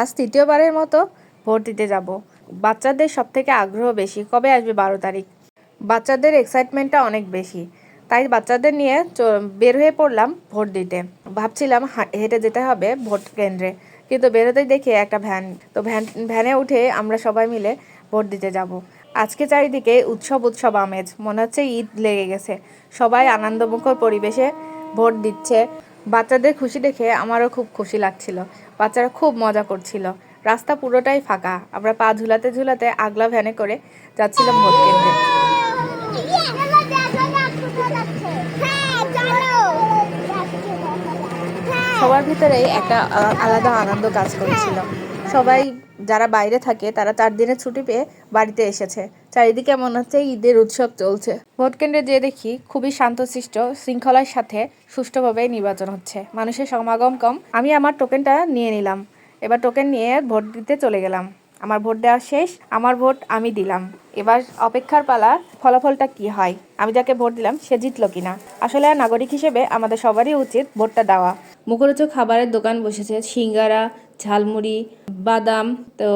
আজ তৃতীয়বারের মতো ভোট দিতে যাব। বাচ্চাদের সবথেকে আগ্রহ বেশি কবে আসবে 12 তারিখ। বাচ্চাদের এক্সাইটমেন্টটা অনেক বেশি, তাই বাচ্চাদের নিয়ে বের হয়ে পড়লাম ভোট দিতে। ভাবছিলাম হেঁটে যেতে হবে ভোট কেন্দ্রে, কিন্তু বেরোতেই দেখি একটা ভ্যান। তো ভ্যানে উঠে আমরা সবাই মিলে ভোট দিতে যাব। আজকে চারিদিকে উৎসব আমেজ, মনে হচ্ছে ঈদ লেগে গেছে। সবাই আনন্দমুখর পরিবেশে ভোট দিচ্ছে। বাচ্চাদের খুশি দেখে আমারও খুব খুশি লাগছিল। বাচ্চারা খুব মজা করছিল। রাস্তা পুরোটাই ফাঁকা, আমরা পা ঝুলাতে ঝুলাতে আগলা ভ্যানে করে যাচ্ছিলাম ভোট কেন্দ্রে। সবার ভিতরেই একটা আলাদা আনন্দ কাজ করছিল। সবাই যারা বাইরে থাকে তারা 4 দিনের ছুটি পেয়ে বাড়িতে এসেছে। চারিদিকে মনে হচ্ছে ঈদের উৎসব চলছে। ভোট কেন্দ্রে যেয়ে দেখি খুবই শান্তশিষ্ট শৃঙ্খলার সাথে সুষ্ঠুভাবে নির্বাচন হচ্ছে। মানুষের সমাগম কম। আমি আমার টোকেনটা নিয়ে নিলাম। এবার টোকেন নিয়ে ভোট দিতে চলে গেলাম। আমার ভোট দেওয়া শেষ, আমার ভোট আমি দিলাম। এবার অপেক্ষার পালা, ফলাফলটা কি হয়, আমি যাকে ভোট দিলাম সে জিতলো কিনা। আসলে নাগরিক হিসেবে আমাদের সবারই উচিত ভোটটা দেওয়া। মুখরোচক খাবারের দোকান বসেছে, সিঙ্গারা, ঝালমুড়ি, বাদাম। তো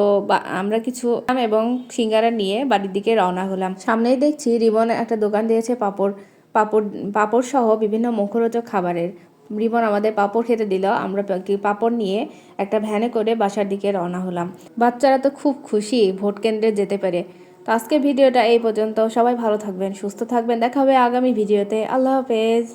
আমরা কিছু এবং সিঙ্গারা নিয়ে বাড়ির দিকে রওনা হলাম। সামনেই দেখছি রিবন একটা দোকান দিয়েছে পাপড় পাপড় পাপড় সহ বিভিন্ন মুখরোচক খাবারের। রিবন আমাদের পাপড় খেতে দিল। আমরা পাপড় নিয়ে একটা ভ্যানে করে বাসার দিকে রওনা হলাম। বাচ্চারা তো খুব খুশি ভোট কেন্দ্রে যেতে পেরে। তো আজকের ভিডিওটা এই পর্যন্ত। সবাই ভালো থাকবেন, সুস্থ থাকবেন। দেখা হবে আগামী ভিডিওতে। আল্লাহ হাফেজ।